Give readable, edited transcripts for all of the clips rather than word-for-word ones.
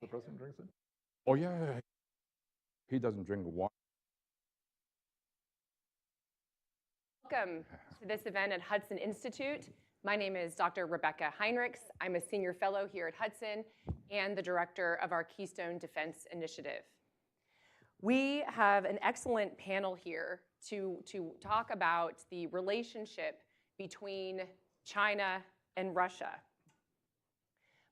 the president drinks it? Oh, yeah. He doesn't drink water. Welcome to this event at Hudson Institute. My name is Dr. Rebeccah Heinrichs. I'm a senior fellow here at Hudson and the director of our Keystone Defense Initiative. We have an excellent panel here to talk about the relationship between China and Russia.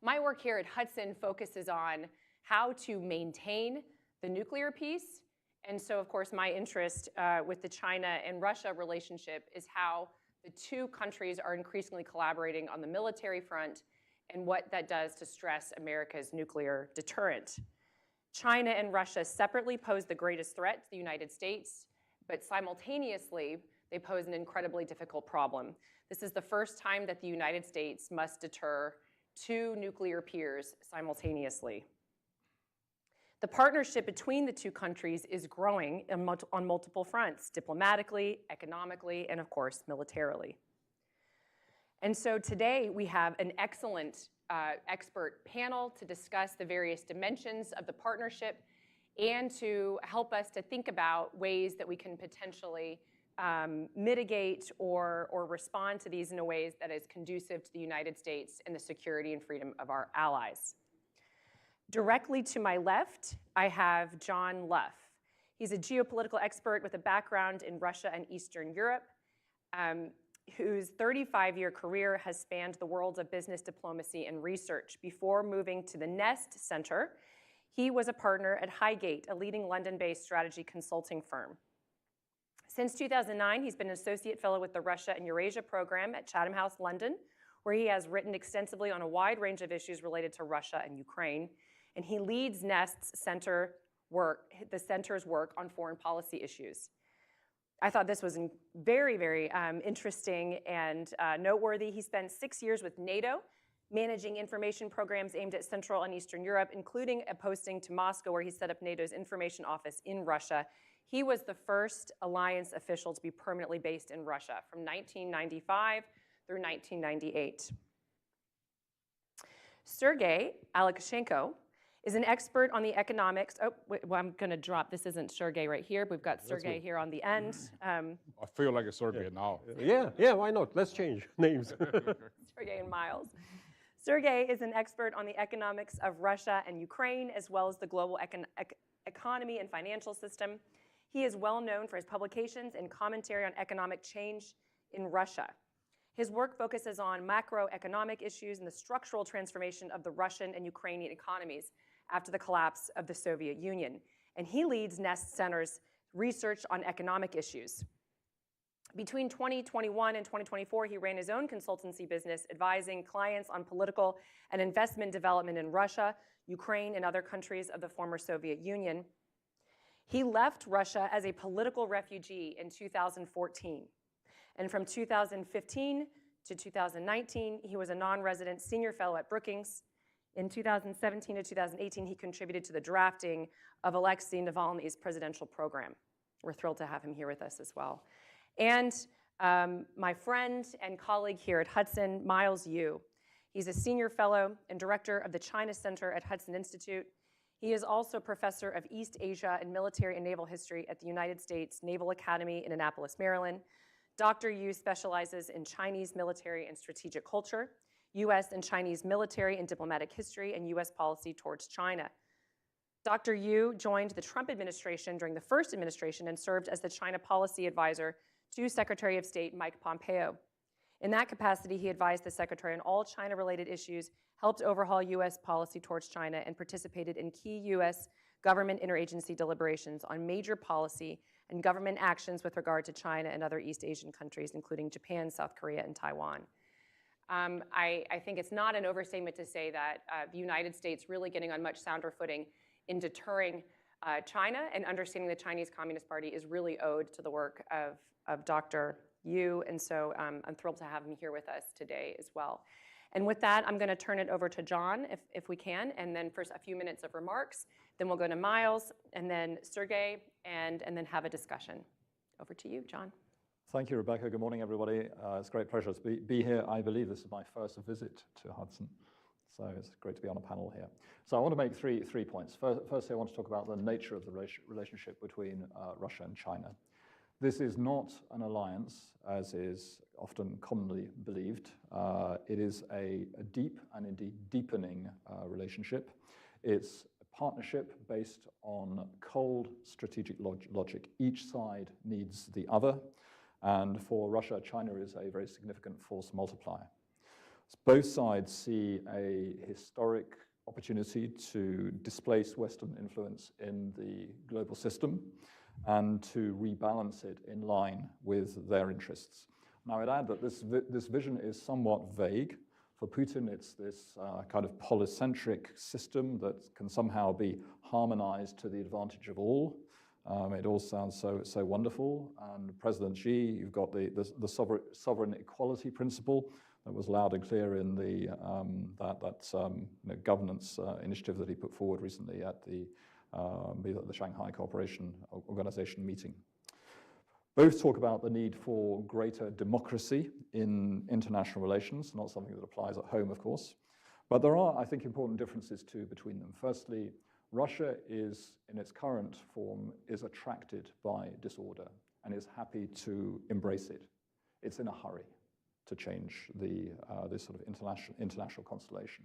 My work here at Hudson focuses on how to maintain the nuclear peace. And so, of course, my interest with the China and Russia relationship is how the two countries are increasingly collaborating on the military front and what that does to stress America's nuclear deterrent. China and Russia separately pose the greatest threat to the United States, but simultaneously, they pose an incredibly difficult problem. This is the first time that the United States must deter two nuclear peers simultaneously. The partnership between the two countries is growing on multiple fronts, diplomatically, economically, and of course, militarily. And so today we have an excellent expert panel to discuss the various dimensions of the partnership and to help us to think about ways that we can potentially mitigate or respond to these in a way that is conducive to the United States and the security and freedom of our allies. Directly to my left, I have John Lough. He's a geopolitical expert with a background in Russia and Eastern Europe, whose 35-year career has spanned the worlds of business diplomacy and research. Before moving to the Nest Center, he was a partner at Highgate, a leading London-based strategy consulting firm. Since 2009, he's been an associate fellow with the Russia and Eurasia program at Chatham House, London, where he has written extensively on a wide range of issues related to Russia and Ukraine. And he leads Nest's center's work on foreign policy issues. I thought this was very, very interesting and noteworthy. He spent 6 years with NATO, managing information programs aimed at Central and Eastern Europe, including a posting to Moscow where he set up NATO's information office in Russia. He was the first alliance official to be permanently based in Russia from 1995 through 1998. Sergey Aleksashenko is an expert on the economics. Oh, wait, well, I'm going to drop. This isn't Sergey right here, but we've got Sergey here on the end. I feel like it's Sergey now. Yeah, why not? Let's change names. Sergey and Miles. Sergey is an expert on the economics of Russia and Ukraine, as well as the global economy and financial system. He is well known for his publications and commentary on economic change in Russia. His work focuses on macroeconomic issues and the structural transformation of the Russian and Ukrainian economies after the collapse of the Soviet Union. And he leads Nest Center's research on economic issues. Between 2021 and 2024, he ran his own consultancy business, advising clients on political and investment development in Russia, Ukraine, and other countries of the former Soviet Union. He left Russia as a political refugee in 2014. And from 2015 to 2019, he was a non-resident senior fellow at Brookings. In 2017 to 2018, he contributed to the drafting of Alexei Navalny's presidential program. We're thrilled to have him here with us as well. And my friend and colleague here at Hudson, Miles Yu. He's a senior fellow and director of the China Center at Hudson Institute. He is also professor of East Asia and military and naval history at the United States Naval Academy in Annapolis, Maryland. Dr. Yu specializes in Chinese military and strategic culture, U.S. and Chinese military and diplomatic history, and U.S. policy towards China. Dr. Yu joined the Trump administration during the first administration and served as the China policy advisor to Secretary of State Mike Pompeo. In that capacity, he advised the secretary on all China-related issues, helped overhaul U.S. policy towards China, and participated in key U.S. government interagency deliberations on major policy and government actions with regard to China and other East Asian countries, including Japan, South Korea, and Taiwan. I think it's not an overstatement to say that the United States really getting on much sounder footing in deterring China and understanding the Chinese Communist Party is really owed to the work of Dr. Yu, and so I'm thrilled to have him here with us today as well. And with that, I'm going to turn it over to John, if we can, and then for a few minutes of remarks. Then we'll go to Miles, and then Sergey, and then have a discussion. Over to you, John. Thank you, Rebeccah. Good morning, everybody. It's a great pleasure to be here. I believe this is my first visit to Hudson. So it's great to be on a panel here. So I want to make three points. Firstly, I want to talk about the nature of the relationship between Russia and China. This is not an alliance, as is often commonly believed. It is a deep and indeed deepening relationship. It's a partnership based on cold strategic logic. Each side needs the other. And for Russia, China is a very significant force multiplier. Both sides see a historic opportunity to displace Western influence in the global system and to rebalance it in line with their interests. Now, I'd add that this vision is somewhat vague. For Putin, it's this kind of polycentric system that can somehow be harmonized to the advantage of all. It all sounds so wonderful. And President Xi, you've got the sovereign equality principle that was loud and clear in the governance initiative that he put forward recently at the Shanghai Cooperation Organization meeting. Both talk about the need for greater democracy in international relations, not something that applies at home, of course. But there are, I think, important differences too between them. Firstly, Russia is, in its current form, is attracted by disorder and is happy to embrace it. It's in a hurry to change this sort of international constellation.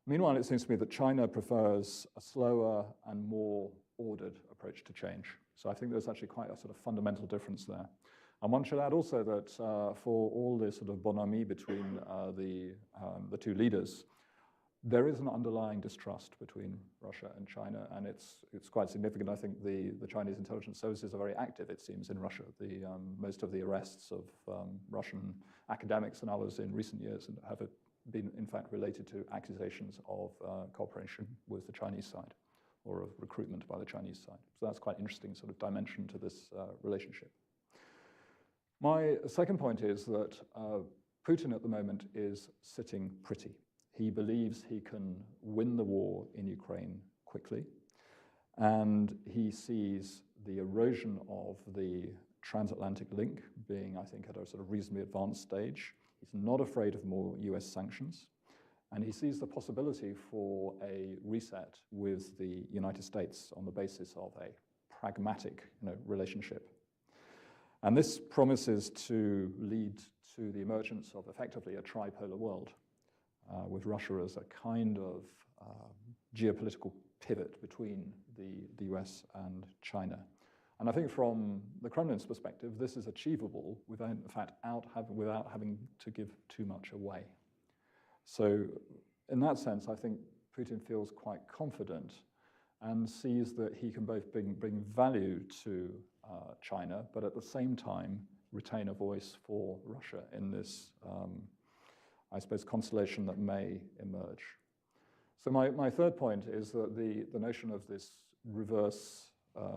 Meanwhile, it seems to me that China prefers a slower and more ordered approach to change. So I think there's actually quite a sort of fundamental difference there. And one should add also that for all this sort of bonhomie between the two leaders, there is an underlying distrust between Russia and China, and it's quite significant. I think the Chinese intelligence services are very active, it seems, in Russia. Most of the arrests of Russian academics and others in recent years have been, in fact, related to accusations of cooperation with the Chinese side or of recruitment by the Chinese side. So that's quite an interesting sort of dimension to this relationship. My second point is that Putin at the moment is sitting pretty. He believes he can win the war in Ukraine quickly, and he sees the erosion of the transatlantic link being, I think, at a sort of reasonably advanced stage. He's not afraid of more US sanctions, and he sees the possibility for a reset with the United States on the basis of a pragmatic relationship. And this promises to lead to the emergence of effectively a tripolar world, with Russia as a kind of geopolitical pivot between the US and China. And I think from the Kremlin's perspective, this is achievable without, in fact, without having to give too much away. So in that sense, I think Putin feels quite confident and sees that he can both bring value to China, but at the same time retain a voice for Russia in this I suppose, constellation that may emerge. So my third point is that the notion of this reverse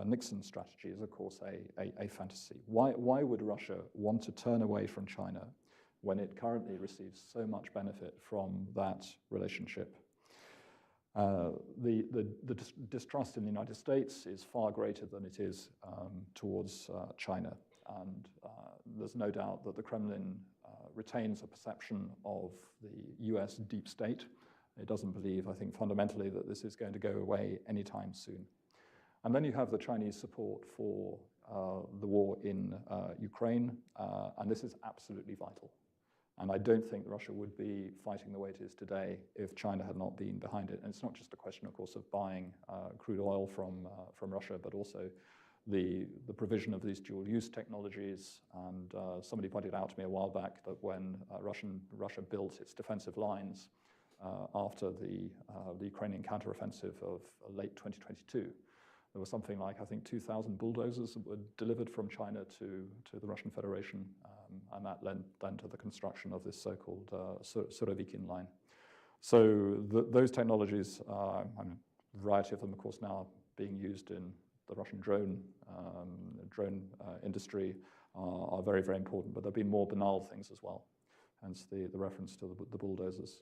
Nixon strategy is, of course, a fantasy. Why would Russia want to turn away from China when it currently receives so much benefit from that relationship? The distrust in the United States is far greater than it is towards China. And there's no doubt that the Kremlin retains a perception of the US deep state. It doesn't believe, I think, fundamentally that this is going to go away anytime soon. And then you have the Chinese support for the war in Ukraine, and this is absolutely vital. And I don't think Russia would be fighting the way it is today if China had not been behind it. And it's not just a question, of course, of buying crude oil from Russia, but also the provision of these dual-use technologies. And somebody pointed out to me a while back that when Russia built its defensive lines after the Ukrainian counteroffensive of late 2022, there was something like, I think, 2,000 bulldozers that were delivered from China to the Russian Federation, and that led then to the construction of this so-called Surovikin line. So those technologies, a variety of them, of course, now being used in the Russian drone industry, are very, very important. But there have been more banal things as well, hence the reference to the bulldozers.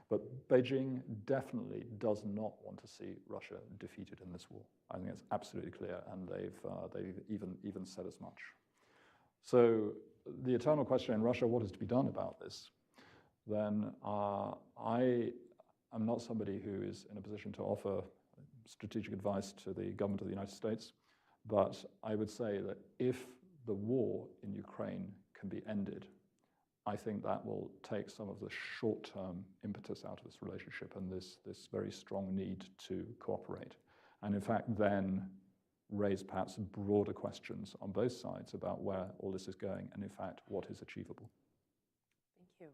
But Beijing definitely does not want to see Russia defeated in this war. I think it's absolutely clear, and they've even said as much. So the eternal question in Russia, what is to be done about this? Then I I'm not somebody who is in a position to offer strategic advice to the government of the United States, but I would say that if the war in Ukraine can be ended, I think that will take some of the short-term impetus out of this relationship and this very strong need to cooperate. And in fact, then raise perhaps broader questions on both sides about where all this is going and in fact, what is achievable. Thank you.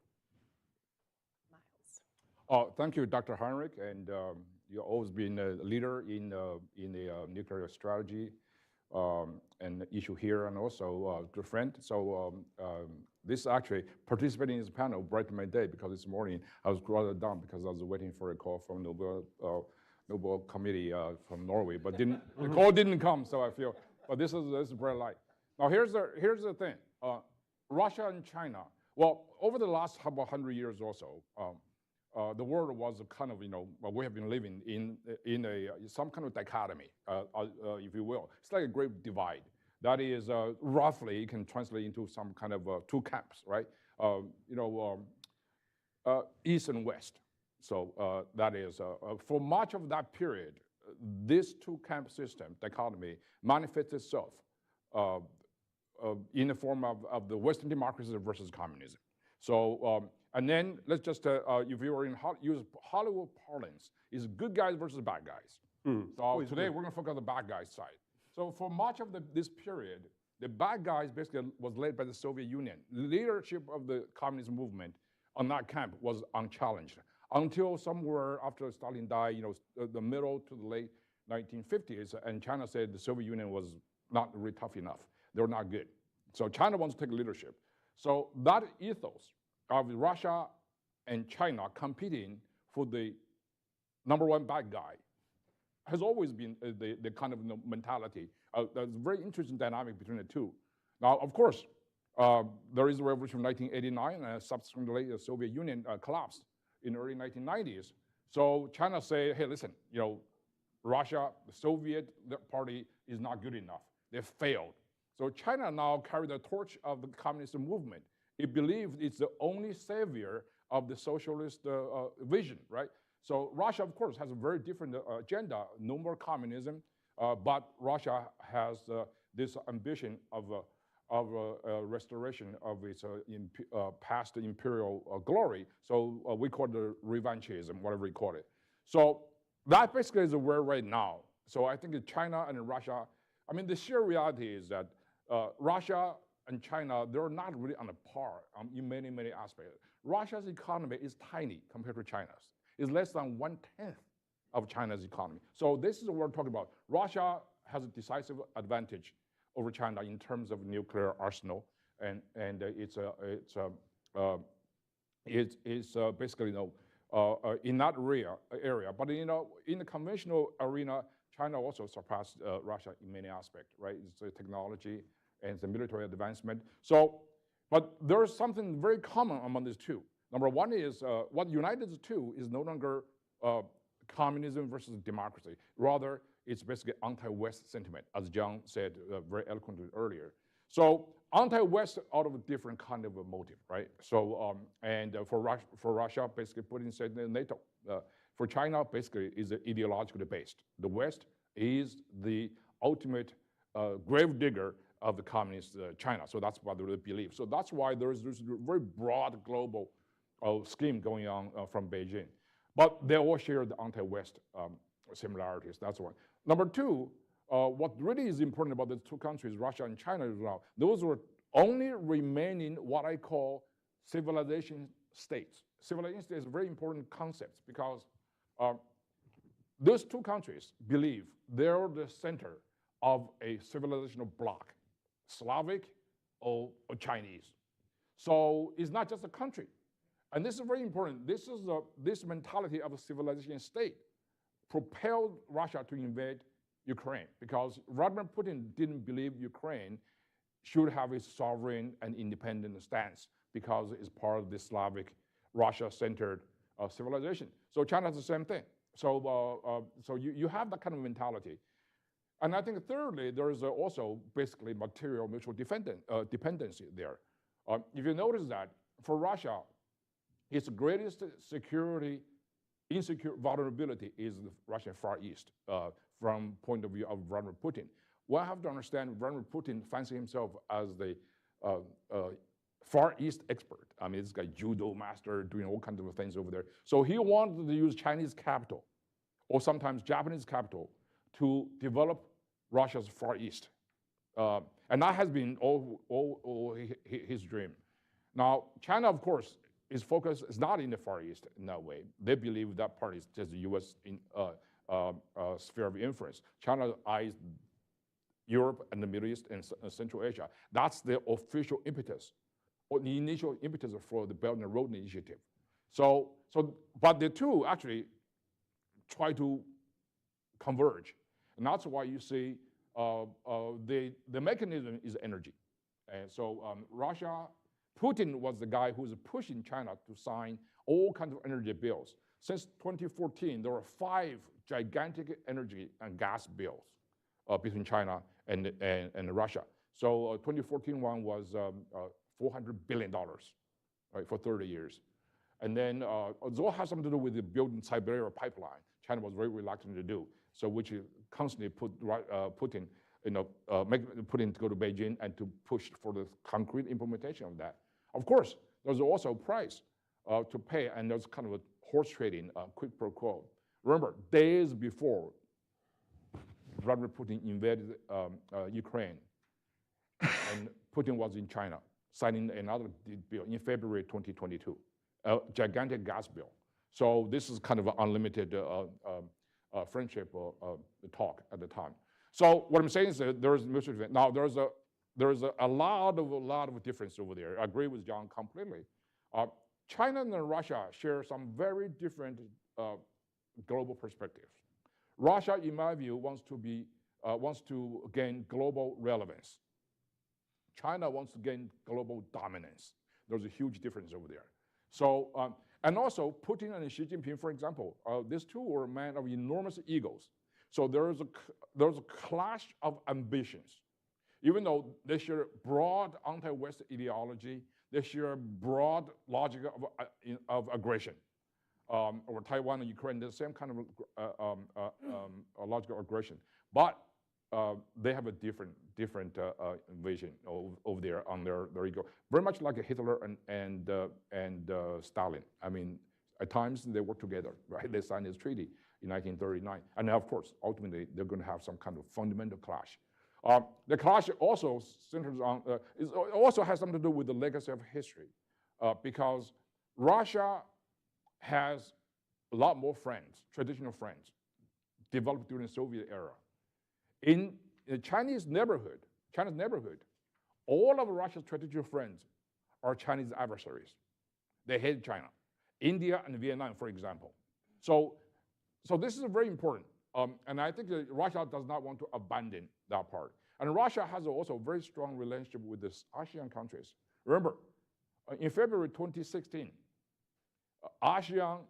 Miles. Thank you, Dr. Heinrich, and you've always been a leader in the nuclear strategy and issue here, and also a good friend. So this actually, participating in this panel brightened my day, because this morning I was rather down because I was waiting for a call from Nobel Committee from Norway, but the call didn't come, so I feel, but this is bright light. Now here's the thing, Russia and China, well, over the last about 100 years or so, the world was kind of, we have been living in some kind of dichotomy, if you will. It's like a great divide. That is, roughly, you can translate into some kind of two camps, right? East and West. So that is, for much of that period, this two-camp system, dichotomy, manifests itself in the form of the Western democracy versus communism. So, and then let's just, if you were in use Hollywood parlance, is good guys versus bad guys. So today we're going to focus on the bad guys side. So for much of this period, the bad guys basically was led by the Soviet Union. Leadership of the communist movement on that camp was unchallenged until somewhere after Stalin died, the middle to the late 1950s, and China said the Soviet Union was not really tough enough. They were not good. So China wants to take leadership. So that ethos of Russia and China competing for the #1 bad guy has always been the kind of mentality. There's a very interesting dynamic between the two. Now, of course, there is a revolution of 1989, and subsequently the Soviet Union collapsed in the early 1990s. So China say, hey, listen, Russia, the Soviet party is not good enough. They failed. So China now carries the torch of the communist movement. It believes it's the only savior of the socialist vision, right? So Russia, of course, has a very different agenda, no more communism, but Russia has this ambition of restoration of its past imperial glory. So we call it the revanchism, whatever you call it. So that basically is where right now. So I think China and Russia, I mean, the sheer reality is that Russia and China, they're not really on a par in many, many aspects. Russia's economy is tiny compared to China's. It's less than 1/10 of China's economy. So this is what we're talking about. Russia has a decisive advantage over China in terms of nuclear arsenal, and it's basically in that area. But in the conventional arena, China also surpassed Russia in many aspects, right? It's the technology and the military advancement. So, but there's something very common among these two. Number one is what unites the two is no longer communism versus democracy. Rather, it's basically anti-West sentiment, as John said very eloquently earlier. So anti-West out of a different kind of a motive, right? So, and for Russia, basically putting inside NATO. For China, basically is ideologically based. The West is the ultimate grave digger of the communist China. So that's what they believe. So that's why there's this very broad global scheme going on from Beijing. But they all share the anti-West similarities, that's one. Number two, what really is important about the two countries, Russia and China as well, those were only remaining what I call civilization states. Civilization states is a very important concept because those two countries believe they're the center of a civilizational bloc, Slavic or Chinese. So it's not just a country. And this is very important. This is this mentality of a civilization state propelled Russia to invade Ukraine because Vladimir Putin didn't believe Ukraine should have a sovereign and independent stance because it's part of the Slavic, Russia-centered civilization. So China has the same thing. So, so you have that kind of mentality. And I think thirdly, there is also basically material mutual dependency there. If you notice that for Russia, its greatest security insecure vulnerability is the Russian Far East from point of view of Vladimir Putin. One have to understand Vladimir Putin fancies himself as the Far East expert. I mean, this guy judo master doing all kinds of things over there. So he wanted to use Chinese capital or sometimes Japanese capital to develop Russia's Far East. And that has been all his dream. Now, China, of course, is focused, is not in the Far East in that way. They believe that part is just the US sphere of influence. China eyes Europe and the Middle East and Central Asia. That's the official impetus, or the initial impetus for the Belt and Road Initiative. But the two actually try to converge. And that's why you see the mechanism is energy. And so Russia, Putin was the guy who was pushing China to sign all kinds of energy bills. Since 2014, there were 5 gigantic energy and gas bills between China and Russia. So 2014 one was $400 billion, right, for 30 years. And then it all has something to do with the building Siberia pipeline. China was very reluctant to do, so which constantly put Putin, Putin to go to Beijing and to push for the concrete implementation of that. Of course, there's also a price to pay, and there's kind of a horse trading, quid pro quo. Remember, days before Vladimir Putin invaded Ukraine, and Putin was in China, signing another bill in February 2022, a gigantic gas bill. So this is kind of an unlimited friendship talk at the time. So what I'm saying is that there is mutual defense. Now there's a lot of difference over there. I agree with John completely. China and Russia share some very different global perspectives. Russia, in my view, wants to gain global relevance. China wants to gain global dominance. There's a huge difference over there. So, and also Putin and Xi Jinping, for example, these two were men of enormous egos. So there's a clash of ambitions. Even though they share broad anti-West ideology, they share broad logic of aggression. Over Taiwan and Ukraine, the same kind of logical aggression. But they have a different vision over there on their ego. Very much like Hitler and Stalin. I mean, at times they work together, right? They signed this treaty in 1939. And of course, ultimately, they're going to have some kind of fundamental clash. The clash also centers on, also has something to do with the legacy of history, because Russia has a lot more friends, traditional friends, developed during the Soviet era. In the Chinese neighborhood, all of Russia's traditional friends are Chinese adversaries. They hate China. India and Vietnam, for example. So this is very important. And I think that Russia does not want to abandon that part. And Russia has also a very strong relationship with the ASEAN countries. Remember, in February 2016, ASEAN,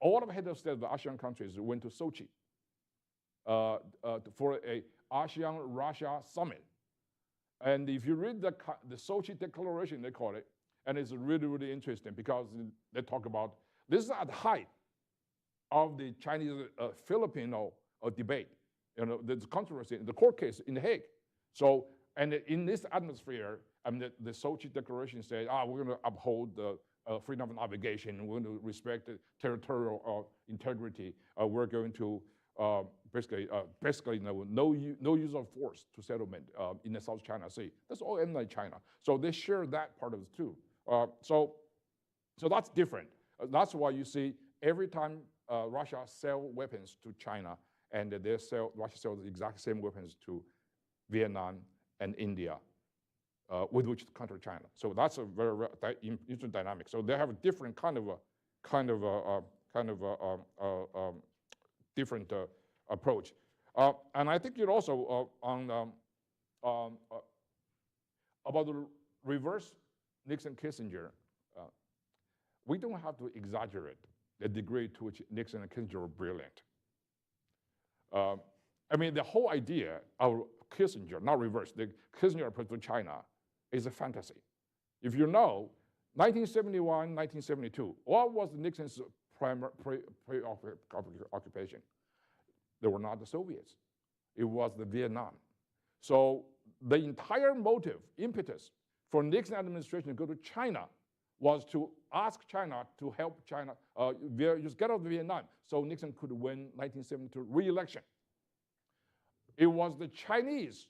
all of the heads of state of the ASEAN countries went to Sochi for a ASEAN-Russia summit. And if you read the Sochi Declaration, they call it, and it's really, really interesting because they talk about, this is at the height of the Chinese-Filipino debate. You know, the controversy, the court case in The Hague. So, and in this atmosphere, I mean, the Sochi Declaration said, we're going to uphold the freedom of navigation, we're going to respect the territorial integrity, we're going to basically no use of force to settlement in the South China Sea. That's all in China. So they share that part of it too. So that's different. That's why you see every time Russia sells weapons to China, and Russia sells the exact same weapons to Vietnam and India, with which to counter China. So that's a very interesting dynamic. So they have a different different approach. And I think it also about the reverse Nixon-Kissinger, we don't have to exaggerate the degree to which Nixon and Kissinger were brilliant. I mean, the whole idea of Kissinger, not reverse, the Kissinger approach to China is a fantasy. If you know, 1971, 1972, what was Nixon's pre-occupation. They were not the Soviets. It was the Vietnam. So the entire motive, impetus for Nixon administration to go to China was to ask China to help China just get out of Vietnam so Nixon could win 1972 re-election. It was the Chinese,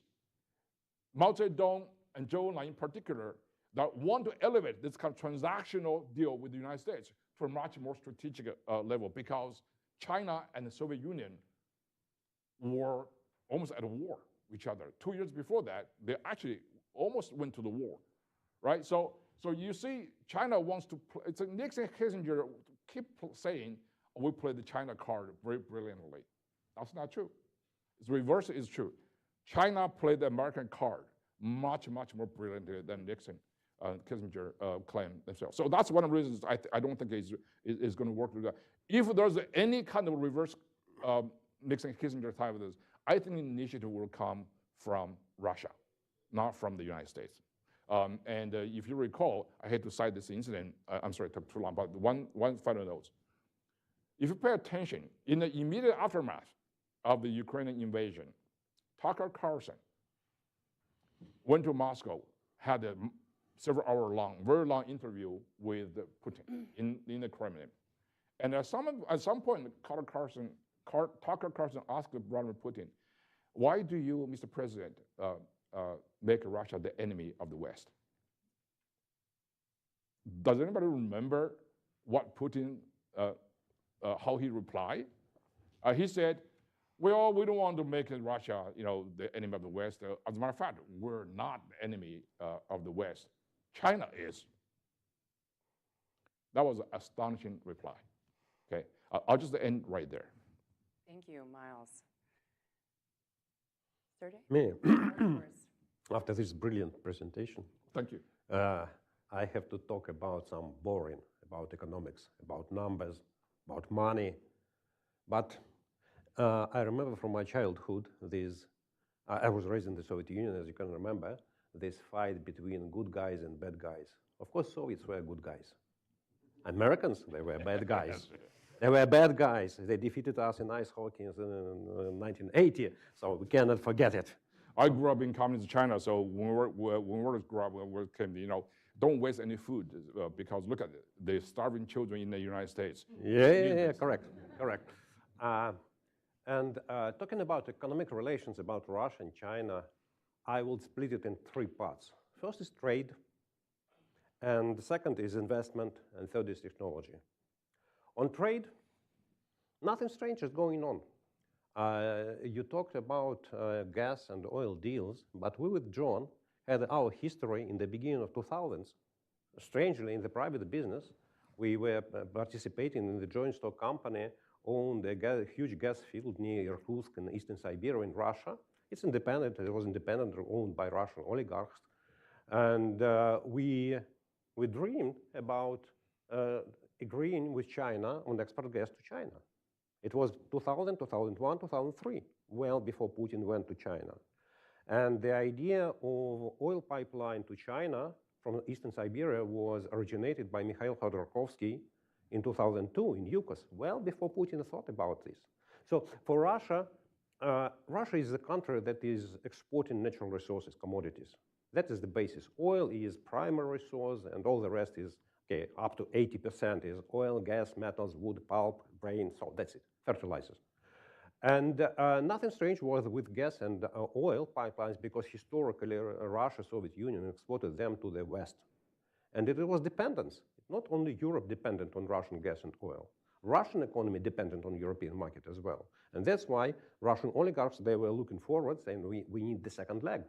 Mao Zedong and Zhou Enlai in particular, that want to elevate this kind of transactional deal with the United States to a much more strategic level, because China and the Soviet Union were almost at war with each other. 2 years before that, they actually almost went to the war, right? So you see, China wants to play. It's Nixon and Kissinger keep saying, we play the China card very brilliantly. That's not true. The reverse is true. China played the American card much, much more brilliantly than Nixon Kissinger claimed themselves. So that's one of the reasons I don't think is going to work with that. If there's any kind of reverse Nixon Kissinger type of this, I think the initiative will come from Russia, not from the United States. And if you recall, I hate to cite this incident, I'm sorry, it took too long, but one final note. If you pay attention, in the immediate aftermath of the Ukrainian invasion, Tucker Carlson went to Moscow, had a several hour long, very long interview with Putin in the Kremlin. And at some point, Tucker Carlson asked Vladimir Putin, why do you, Mr. President, make Russia the enemy of the West? Does anybody remember what Putin, how he replied? He said, well, we don't want to make Russia, the enemy of the West. As a matter of fact, we're not the enemy of the West. China is. That was an astonishing reply. Okay, I'll just end right there. Thank you, Miles. Sergey? Me. After this brilliant presentation, Thank you. I have to talk about some boring, about economics, about numbers, about money. But I remember from my childhood I was raised in the Soviet Union, as you can remember, this fight between good guys and bad guys. Of course, Soviets were good guys. Americans, they were bad guys. They were bad guys. They defeated us in ice hockey in 1980, so we cannot forget it. I grew up in communist China, so when we grew up, we came, don't waste any food because look at it, the starving children in the United States. Yeah, correct. And talking about economic relations about Russia and China, I will split it in three parts. First is trade, and the second is investment, and third is technology. On trade, nothing strange is going on. You talked about gas and oil deals, but we with John had our history in the beginning of 2000s. Strangely, in the private business, we were participating in the joint stock company, owned a huge gas field near Irkutsk in eastern Siberia in Russia. It's independent, it was independent, owned by Russian oligarchs. And we dreamed about agreeing with China on export gas to China. It was 2000, 2001, 2003, well before Putin went to China. And the idea of oil pipeline to China from eastern Siberia was originated by Mikhail Khodorkovsky in 2002 in Yukos, well before Putin thought about this. So for Russia, Russia is a country that is exporting natural resources, commodities. That is the basis. Oil is primary resource, and all the rest is, okay, up to 80% is oil, gas, metals, wood, pulp, grain, so that's it, fertilizers. And nothing strange was with gas and oil pipelines, because historically Russia, Soviet Union exported them to the West. And it was dependence. Not only Europe dependent on Russian gas and oil. Russian economy dependent on European market as well. And that's why Russian oligarchs, they were looking forward, saying we need the second leg.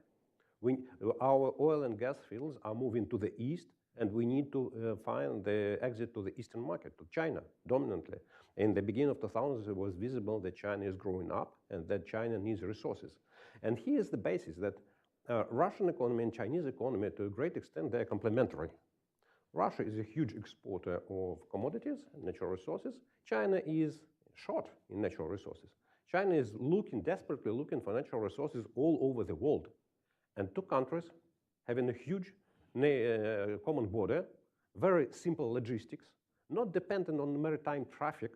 Our oil and gas fields are moving to the east, and we need to find the exit to the eastern market, to China, dominantly. In the beginning of 2000s, it was visible that China is growing up and that China needs resources. And here's the basis that Russian economy and Chinese economy, to a great extent, they're complementary. Russia is a huge exporter of commodities and natural resources. China is short in natural resources. China is desperately looking for natural resources all over the world. And two countries having a huge common border, very simple logistics, not dependent on maritime traffic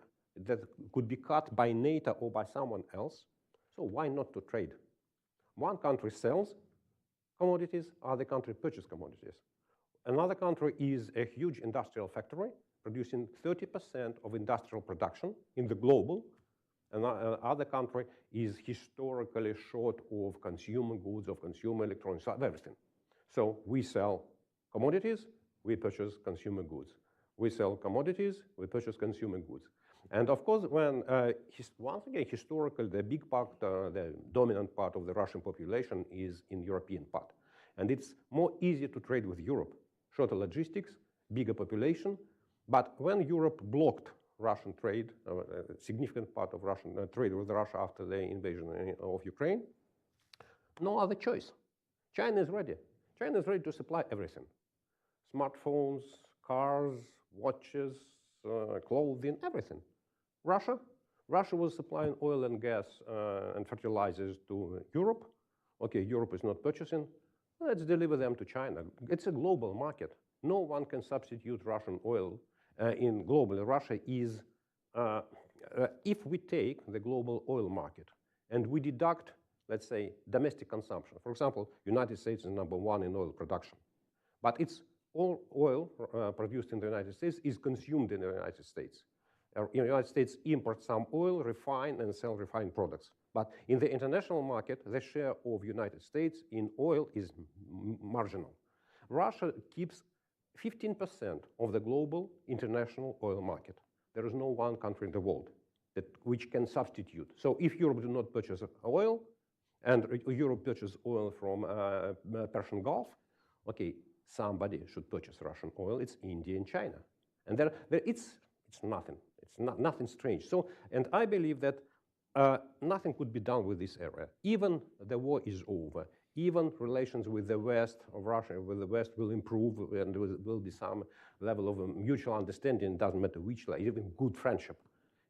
that could be cut by NATO or by someone else. So why not to trade? One country sells commodities, other country purchases commodities. Another country is a huge industrial factory producing 30% of industrial production in the global. Another country is historically short of consumer goods, of consumer electronics, of everything. So we sell commodities, we purchase consumer goods. We sell commodities, we purchase consumer goods. And of course, when, once again, historically, the big part, the dominant part of the Russian population is in European part. And it's more easy to trade with Europe. Shorter logistics, bigger population. But when Europe blocked Russian trade, a significant part of Russian trade with Russia after the invasion of Ukraine, no other choice. China is ready. China is ready to supply everything. Smartphones, cars, watches, clothing, everything. Russia was supplying oil and gas and fertilizers to Europe. Okay, Europe is not purchasing. Let's deliver them to China. It's a global market. No one can substitute Russian oil in globally. Russia is, if we take the global oil market and we deduct, let's say, domestic consumption. For example, United States is #1 in oil production. But it's all oil produced in the United States is consumed in the United States. In the United States imports some oil, refine, and sell refined products. But in the international market, the share of United States in oil is marginal. Russia keeps 15% of the global international oil market. There is no one country in the world which can substitute. So if Europe do not purchase oil, and Europe purchases oil from Persian Gulf, okay, somebody should purchase Russian oil. It's India and China. And it's nothing. It's nothing strange. So, and I believe that nothing could be done with this area. Even the war is over. Even relations with the West of Russia, with the West will improve, and there will be some level of mutual understanding. It doesn't matter which level, even good friendship.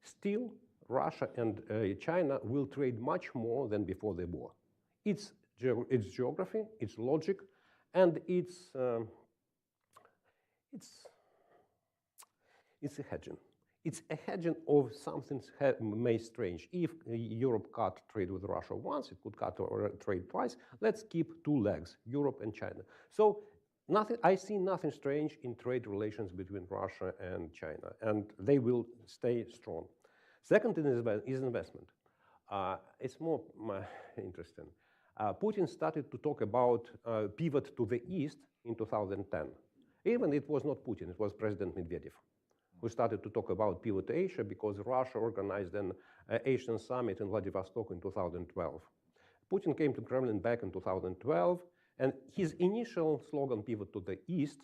Still, Russia and China will trade much more than before the war. It's geography, it's logic, and it's a hedging. It's a hedging of something made strange. If Europe cut trade with Russia once, it could cut trade twice. Let's keep two legs, Europe and China. So I see nothing strange in trade relations between Russia and China, and they will stay strong. Second is investment. It's more interesting. Putin started to talk about pivot to the east in 2010. Even it was not Putin, it was President Medvedev who started to talk about pivot to Asia because Russia organized an Asian summit in Vladivostok in 2012. Putin came to Kremlin back in 2012, and his initial slogan, pivot to the east,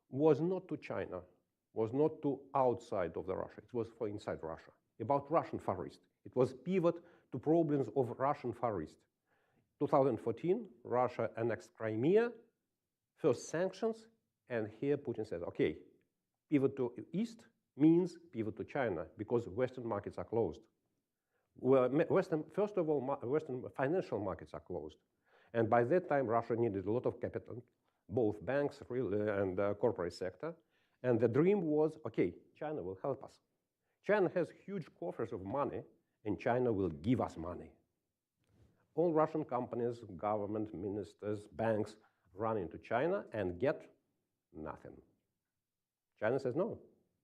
was not to China, was not to outside of the Russia, it was for inside Russia, about Russian Far East. It was pivot to problems of Russian Far East. 2014, Russia annexed Crimea, first sanctions, and here Putin said, okay, pivot to east means pivot to China because Western markets are closed. Well, first of all, Western financial markets are closed. And by that time, Russia needed a lot of capital, both banks and corporate sector. And the dream was, okay, China will help us. China has huge coffers of money, and China will give us money. All Russian companies, government, ministers, banks run into China and get nothing. China says, no,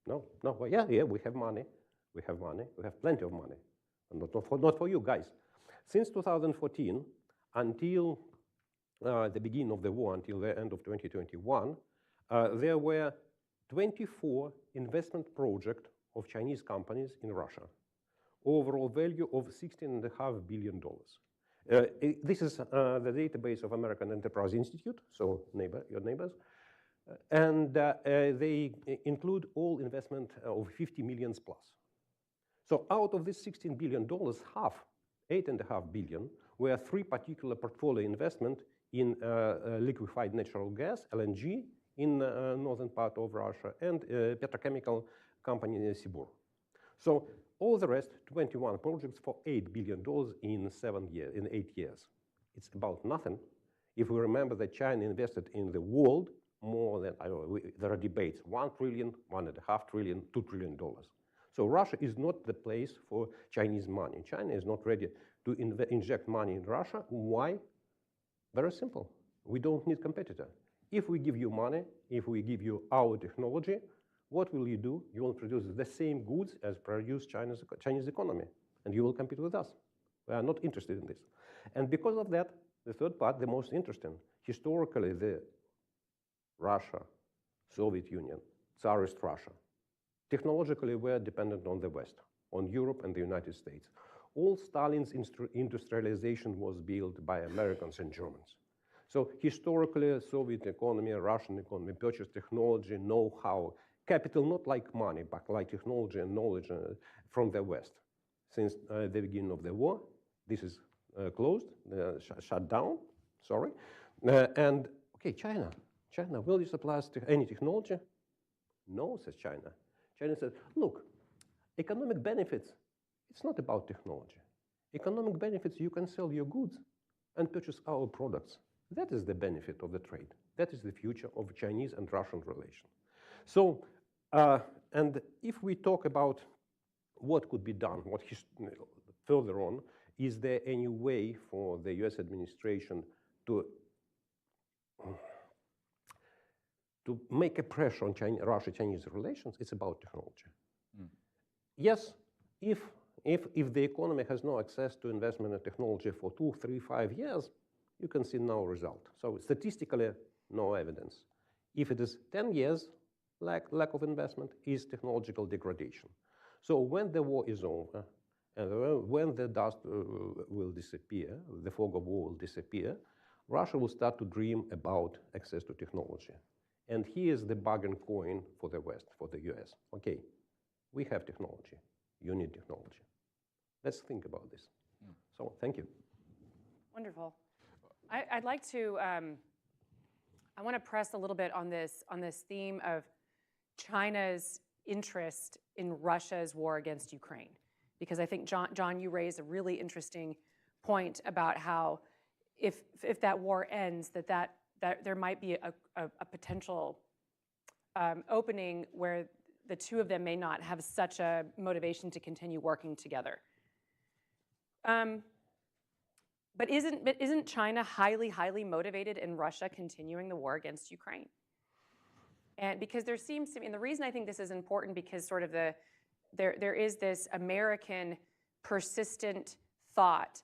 well, yeah, we have money, we have plenty of money, not for you guys. Since 2014, until the beginning of the war, until the end of 2021, there were 24 investment projects of Chinese companies in Russia, overall value of $16.5 billion. This is the database of American Enterprise Institute, so your neighbors. And they include all investment of 50 million plus. So out of this $16 billion, half, $8.5 billion, were three particular portfolio investment in liquefied natural gas, LNG, in northern part of Russia, and petrochemical company in Sibur. So all the rest, 21 projects for $8 billion in 8 years. It's about nothing. If we remember that China invested in the world more than, I don't know, there are debates, 1 trillion, $1.5 trillion, $2 trillion. So Russia is not the place for Chinese money. China is not ready to inject money in Russia. Why? Very simple. We don't need competitor. If we give you money, if we give you our technology, what will you do? You will produce the same goods as produce Chinese economy, and you will compete with us. We are not interested in this. And because of that, the third part, the most interesting, historically, the Russia, Soviet Union, Tsarist Russia, technologically were dependent on the West, on Europe and the United States. All Stalin's industrialization was built by Americans and Germans. So historically, Soviet economy, Russian economy, purchased technology, know-how, capital, not like money, but like technology and knowledge from the West. Since the beginning of the war, this is closed, shut down, sorry. And, okay, China, will you supply us any technology? No, says China. China says, look, economic benefits, it's not about technology. Economic benefits, you can sell your goods and purchase our products. That is the benefit of the trade. That is the future of Chinese and Russian relation. So, and if we talk about what could be done, further on, is there any way for the US administration to make a pressure on Russia-Chinese relations? It's about technology. Yes, if the economy has no access to investment in technology for 2, 3, 5 years, you can see no result. So statistically, no evidence. If it is 10 years, lack of investment is technological degradation. So when the war is over, and when the dust will disappear, the fog of war will disappear, Russia will start to dream about access to technology. And here's the bargain coin for the West, for the US. Okay, we have technology. You need technology. Let's think about this. So thank you. Wonderful. I'd like to, I want to press a little bit on this theme of China's interest in Russia's war against Ukraine. Because I think, John, you raised a really interesting point about how if that war ends, that there might be a potential opening where the two of them may not have such a motivation to continue working together. But isn't China highly motivated in Russia continuing the war against Ukraine? And because there seems to be, and the reason I think this is important, because sort of there is this American persistent thought,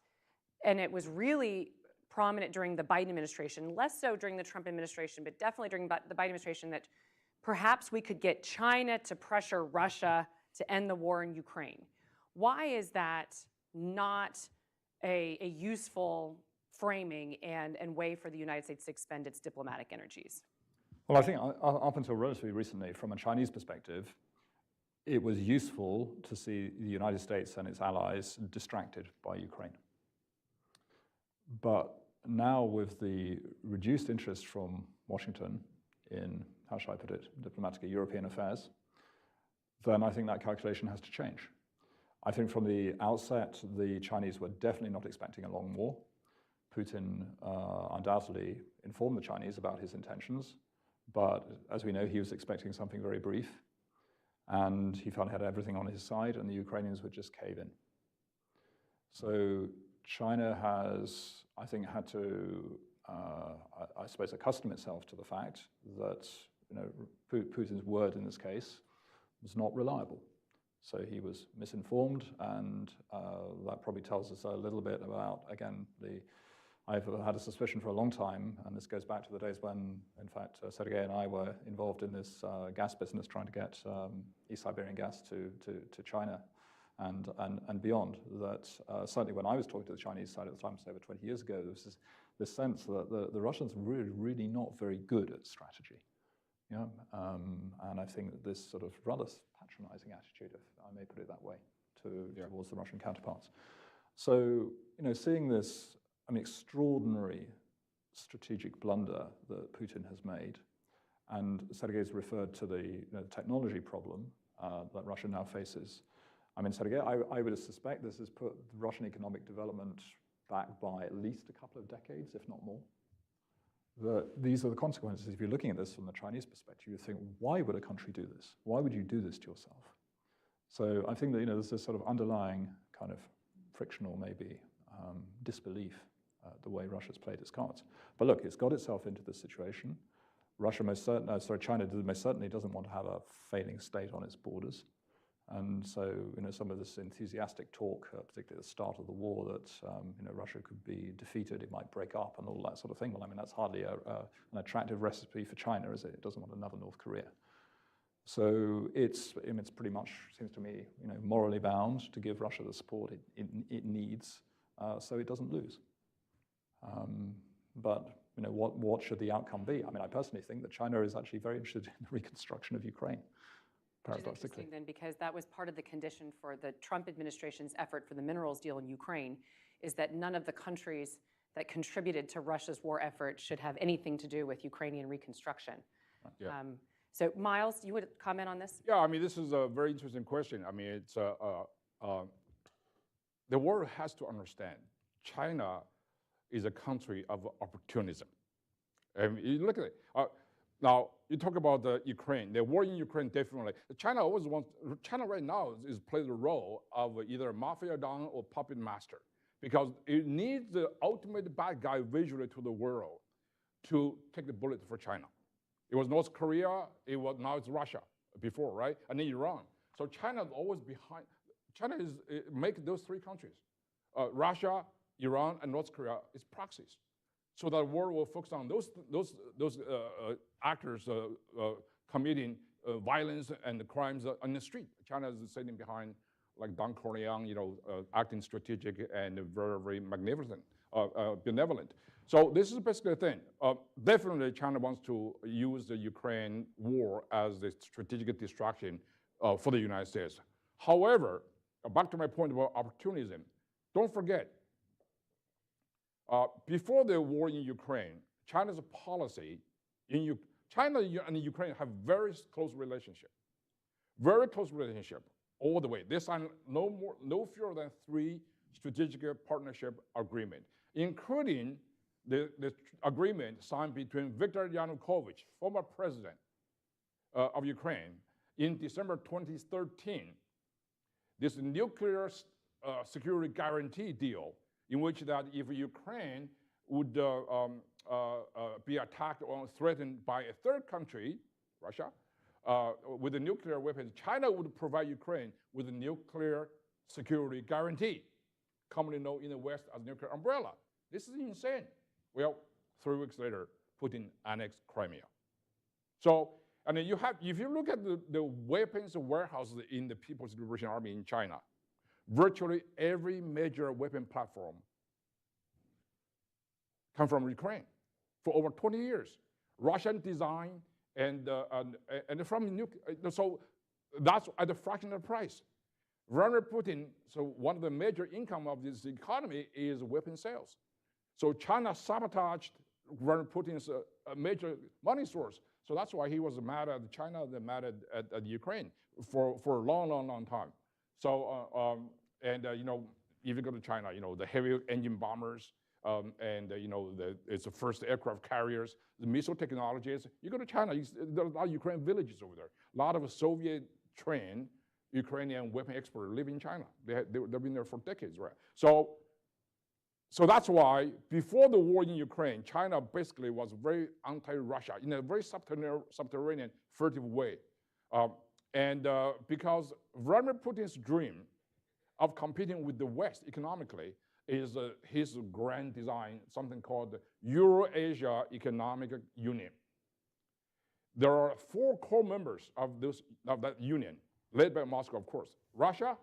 and it was really prominent during the Biden administration, less so during the Trump administration, but definitely during the Biden administration, that perhaps we could get China to pressure Russia to end the war in Ukraine. Why is that not a useful framing and way for the United States to expend its diplomatic energies? Well, I think up until relatively recently, from a Chinese perspective, it was useful to see the United States and its allies distracted by Ukraine. But now with the reduced interest from Washington in, how shall I put it, diplomatic European affairs, then I think that calculation has to change. I think from the outset, the Chinese were definitely not expecting a long war. Putin undoubtedly informed the Chinese about his intentions, but as we know, he was expecting something very brief, and he felt he had everything on his side, and the Ukrainians would just cave in. So China has, I think, had to, I suppose, accustom itself to the fact that Putin's word in this case was not reliable. So he was misinformed, and that probably tells us a little bit about, again, I've had a suspicion for a long time, and this goes back to the days when, in fact, Sergey and I were involved in this gas business, trying to get East Siberian gas to China and beyond. That certainly when I was talking to the Chinese side at the time, say over 20 years ago, there was this sense that the Russians were really not very good at strategy. And I think that this sort of rather patronizing attitude, if I may put it that way, towards the Russian counterparts. So, seeing this extraordinary strategic blunder that Putin has made, and Sergey's referred to the technology problem that Russia now faces. I mean, Sergey, I would suspect this has put Russian economic development back by at least a couple of decades, if not more. these are the consequences. If you're looking at this from the Chinese perspective, you think, why would a country do this? Why would you do this to yourself? So I think that there's this sort of underlying kind of frictional, maybe, disbelief the way Russia's played its cards. But look, it's got itself into this situation. China most certainly doesn't want to have a failing state on its borders. And so, some of this enthusiastic talk, particularly at the start of the war, that Russia could be defeated, it might break up, and all that sort of thing. Well, I mean, that's hardly an attractive recipe for China, is it? It doesn't want another North Korea. So it's pretty much, seems to me, morally bound to give Russia the support it needs, so it doesn't lose. But what should the outcome be? I mean, I personally think that China is actually very interested in the reconstruction of Ukraine. Which is interesting then, because that was part of the condition for the Trump administration's effort for the minerals deal in Ukraine, is that none of the countries that contributed to Russia's war effort should have anything to do with Ukrainian reconstruction. Yeah. So Miles, you would comment on this? Yeah, I mean, this is a very interesting question. I mean, it's the world has to understand China is a country of opportunism. And you look at it. Now, you talk about the Ukraine. The war in Ukraine, definitely. China right now is playing the role of either mafia don or puppet master, because it needs the ultimate bad guy visually to the world to take the bullet for China. It was North Korea, now it's Russia before, right? And then Iran. So China is always behind. China make those three countries, Russia, Iran, and North Korea, is proxies. So that the world will focus on those actors committing violence and crimes on the street. China is sitting behind, like Don Corleone, acting strategic and very, very magnificent, benevolent. So this is basically the thing. Definitely, China wants to use the Ukraine war as a strategic distraction for the United States. However, back to my point about opportunism, don't forget, before the war in Ukraine, China's policy China and Ukraine have very close relationship all the way. They signed no fewer than 3 strategic partnership agreements, including the agreement signed between Viktor Yanukovych, former president of Ukraine, in December 2013. This nuclear security guarantee deal, in which that if Ukraine would be attacked or threatened by a third country, Russia, with a nuclear weapons, China would provide Ukraine with a nuclear security guarantee, commonly known in the West as nuclear umbrella. This is insane. Well, 3 weeks later, Putin annexed Crimea. So, and then if you look at the weapons warehouses in the People's Liberation Army in China, virtually every major weapon platform come from Ukraine for over 20 years. Russian design and from so that's at a fraction of the price. Vladimir Putin, so one of the major income of this economy is weapon sales. So China sabotaged Vladimir Putin's major money source. So that's why he was mad at China, and mad at Ukraine for a long time. So if you go to China, the heavy engine bombers, it's the first aircraft carriers, the missile technologies. You go to China, there are a lot of Ukrainian villages over there. A lot of Soviet-trained Ukrainian weapon experts live in China. They've been there for decades, right? So that's why before the war in Ukraine, China basically was very anti-Russia in a very subterranean, furtive way. Because Vladimir Putin's dream of competing with the West economically is his grand design, something called the Eurasia Economic Union. There are 4 core members of that union, led by Moscow, of course: Russia,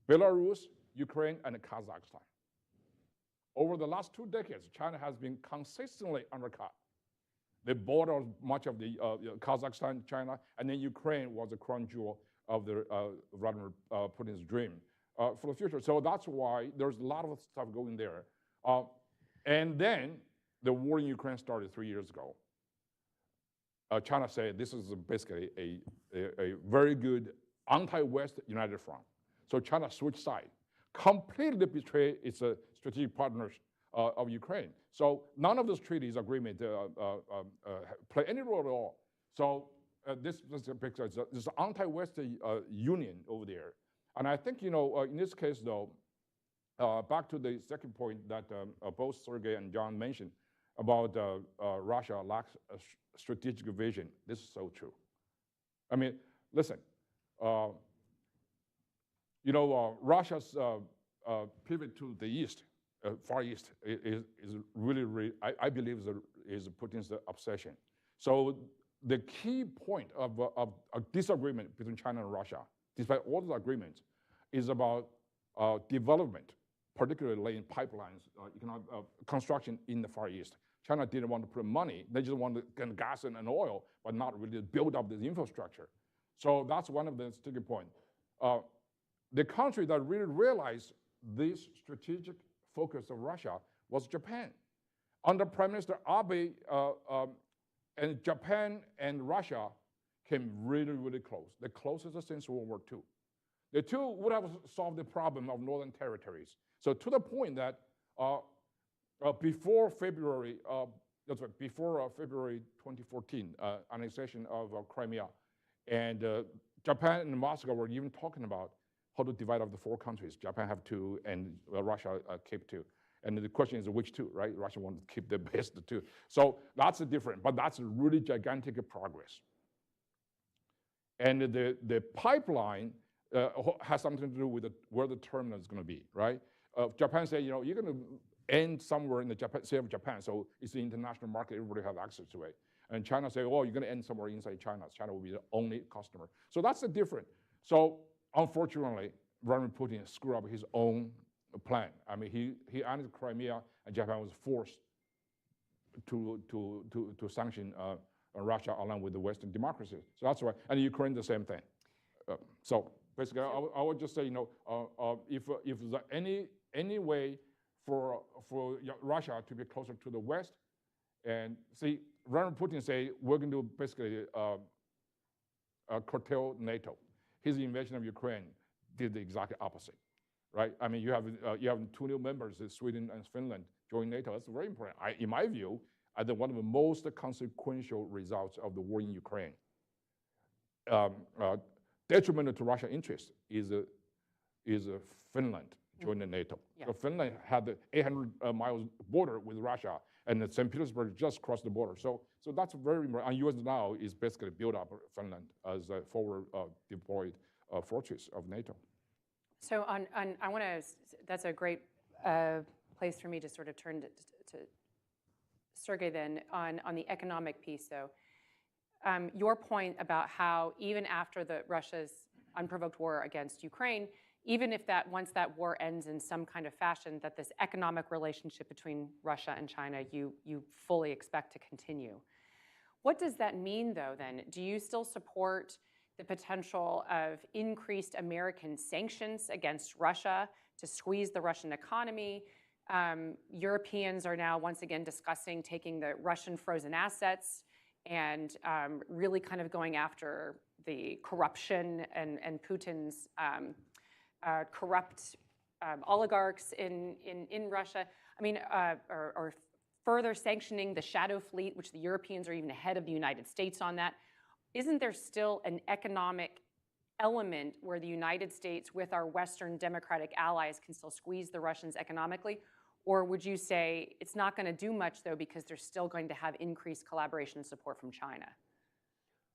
Belarus, Ukraine, and Kazakhstan. Over the last 2 decades, China has been consistently undercut. They bought out much of the Kazakhstan, China, and then Ukraine was the crown jewel of the Vladimir Putin's dream for the future. So that's why there's a lot of stuff going there. And then the war in Ukraine started 3 years ago. China said this is basically a very good anti-West united front. So China switched sides, completely betrayed its strategic partners of Ukraine. So none of those treaties agreement play any role at all. So this because there's an anti-Western union over there, and I think in this case though, back to the second point that both Sergey and John mentioned about Russia lacks a strategic vision. This is so true. I mean, listen, Russia's pivot to the east, Far East, is really, I believe, is Putin's obsession. So the key point of disagreement between China and Russia, despite all the agreements, is about development, particularly in pipelines, economic construction in the Far East. China didn't want to put money; they just wanted to get gas and oil, but not really build up this infrastructure. So that's one of the sticking points. The country that really realized this strategic focus of Russia was Japan. Under Prime Minister Abe, and Japan and Russia came really, really close. The closest since World War II. The two would have solved the problem of northern territories. So to the point that before February, before February 2014 annexation of Crimea, and Japan and Moscow were even talking about how to divide up the four countries. Japan have two, and Russia keep two. And the question is which two, right? Russia wants to keep the best two. So that's different, but that's a really gigantic progress. And the pipeline has something to do with where the terminal is going to be, right? Japan say, you're going to end somewhere in the Sea of Japan, so it's the international market, everybody has access to it. And China say, oh, you're going to end somewhere inside China. China will be the only customer. So that's the difference. So unfortunately, Vladimir Putin screwed up his own plan. I mean, he annexed Crimea, and Japan was forced to sanction Russia along with the Western democracies. So that's why, and Ukraine the same thing. So basically, I would just say, if there's any way for Russia to be closer to the West, and see, Vladimir Putin say we're going to basically curtail NATO. His invasion of Ukraine did the exact opposite, right? I mean, you have two new members, Sweden and Finland, join NATO. That's very important. In my view, I think one of the most consequential results of the war in Ukraine, detrimental to Russia's interest, is Finland joining NATO. Yeah. So Finland had the 800 miles border with Russia, and St. Petersburg just crossed the border. So that's very important. And U.S. now is basically built up Finland as a forward deployed fortress of NATO. So I want to, that's a great place for me to sort of turn to Sergey then on the economic piece though. Your point about how even after Russia's unprovoked war against Ukraine, even if once that war ends in some kind of fashion, that this economic relationship between Russia and China, you fully expect to continue. What does that mean though then? Do you still support the potential of increased American sanctions against Russia to squeeze the Russian economy? Europeans are now once again discussing taking the Russian frozen assets and really kind of going after the corruption and Putin's corrupt oligarchs in Russia. I mean, or further sanctioning the shadow fleet, which the Europeans are even ahead of the United States on that. Isn't there still an economic element where the United States with our Western democratic allies can still squeeze the Russians economically? Or would you say it's not going to do much though because they're still going to have increased collaboration and support from China?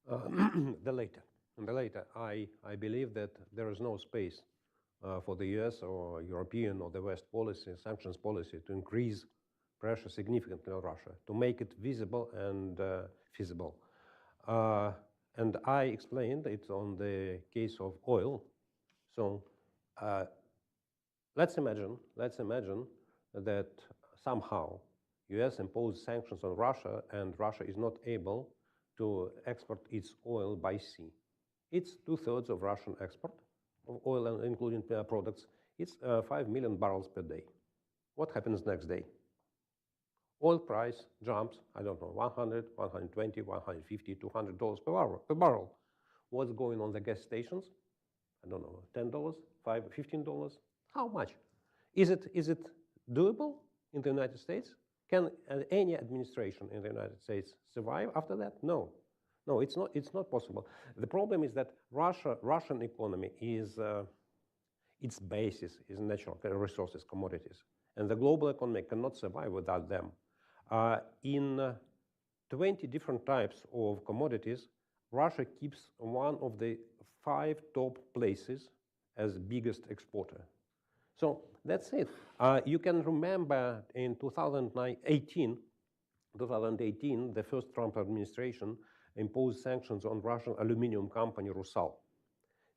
The latter. I believe that there is no space for the US or European or the West policy, sanctions policy, to increase pressure significantly on Russia, to make it visible and feasible. And I explained it on the case of oil. So let's imagine that somehow US imposed sanctions on Russia and Russia is not able to export its oil by sea. It's 2/3 of Russian export of oil, and including products. It's 5 million barrels per day. What happens next day? Oil price jumps, I don't know, $100, $120, $150, $200 per barrel. What's going on the gas stations? I don't know, $10, $5, $15? How much? Is it doable? in the United States? Can any administration in the United States survive after that? No. No, it's not possible. The problem is that Russian economy is, its basis is natural resources, commodities. And the global economy cannot survive without them. In 20 different types of commodities, Russia keeps one of the 5 top places as biggest exporter. So that's it. You can remember in 2018, the first Trump administration imposed sanctions on Russian aluminum company Rusal,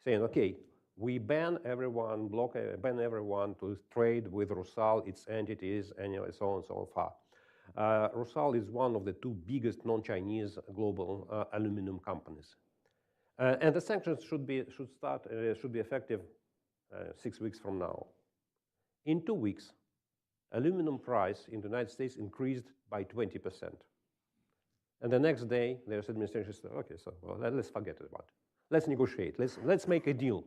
saying, okay, we ban everyone to trade with Rusal, its entities, and so on and so far. Rusal is one of the 2 biggest non-Chinese global aluminum companies. And the sanctions should be effective 6 weeks from now. In 2 weeks, aluminum price in the United States increased by 20%. And the next day, their administration said, okay, so let's forget about it. Let's negotiate. Let's make a deal.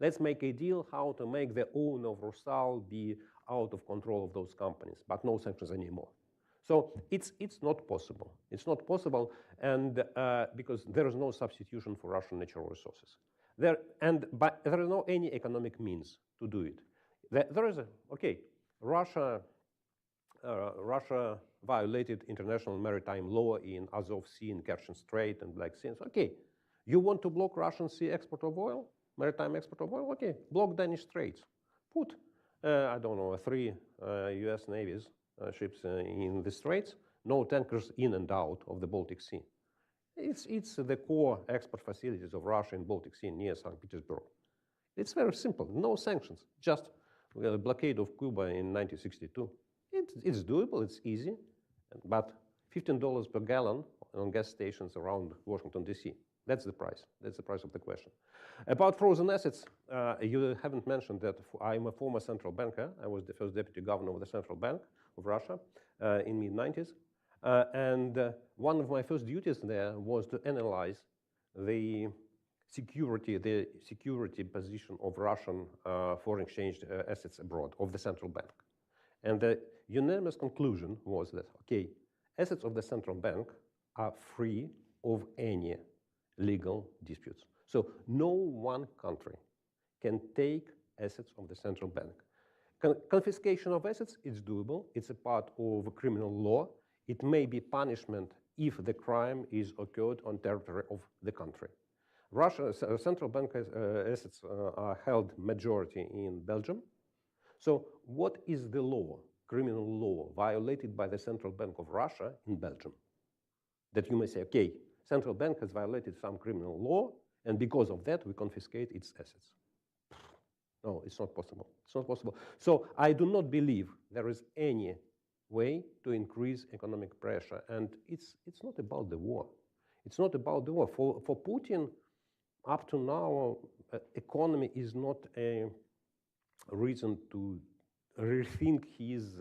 Let's make a deal how to make the owner of Rusal be out of control of those companies, but no sanctions anymore. So it's not possible. It's not possible, and because there is no substitution for Russian natural resources. But there is no any economic means to do it. There is Russia violated international maritime law in Azov Sea, in Kerch Strait, and Black Sea. So, okay, you want to block Russian sea export of oil, maritime export of oil? Okay, block Danish Straits. Put, I don't know, 3 U.S. Navy's ships in the straits, no tankers in and out of the Baltic Sea. It's the core export facilities of Russia in Baltic Sea near St. Petersburg. It's very simple, no sanctions, just a blockade of Cuba in 1962. It's doable, it's easy, but $15 per gallon on gas stations around Washington, D.C. That's the price. That's the price of the question. About frozen assets, you haven't mentioned that I'm a former central banker. I was the first deputy governor of the Central Bank of Russia in mid-90s. And one of my first duties there was to analyze the security position of Russian foreign exchange assets abroad of the central bank. And the unanimous conclusion was that, okay, assets of the central bank are free of any legal disputes. So no one country can take assets of the central bank. Confiscation of assets is doable. It's a part of criminal law. It may be punishment if the crime is occurred on territory of the country. Russia's central bank assets are held majority in Belgium. So what is the law, criminal law, violated by the Central Bank of Russia in Belgium? That you may say, okay, Central Bank has violated some criminal law, and because of that, we confiscate its assets. No, it's not possible. It's not possible. So I do not believe there is any way to increase economic pressure. And it's not about the war. It's not about the war. For Putin, up to now, economy is not a reason to rethink his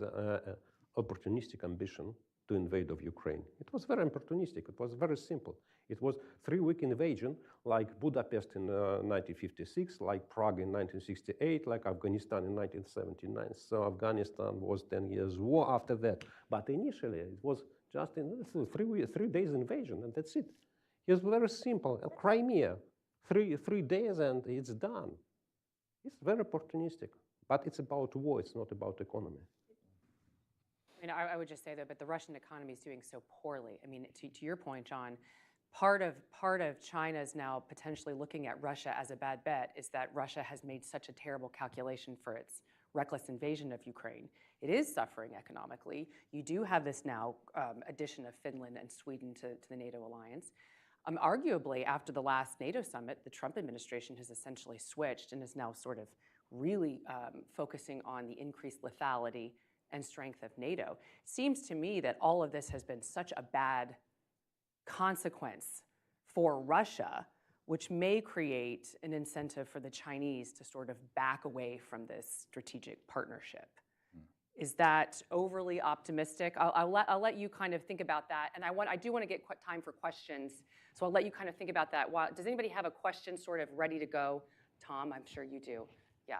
opportunistic ambition to invade of Ukraine. It was very opportunistic. It was very simple. It was 3-week invasion, like Budapest in 1956, like Prague in 1968, like Afghanistan in 1979. So Afghanistan was 10 years war after that. But initially, it was just in 3 days invasion, and that's it. It was very simple. Crimea, three days, and it's done. It's very opportunistic. But it's about war. It's not about economy. I mean, I would just say, though, but the Russian economy is doing so poorly. I mean, to your point, John, part of China's now potentially looking at Russia as a bad bet is that Russia has made such a terrible calculation for its reckless invasion of Ukraine. It is suffering economically. You do have this now addition of Finland and Sweden to the NATO alliance. Arguably, after the last NATO summit, the Trump administration has essentially switched and is now sort of really focusing on the increased lethality and strength of NATO. Seems to me that all of this has been such a bad consequence for Russia, which may create an incentive for the Chinese to sort of back away from this strategic partnership. Is that overly optimistic? I'll let you kind of think about that. And I do want to get time for questions, so I'll let you kind of think about that. Does anybody have a question sort of ready to go? Tom, I'm sure you do. Yeah.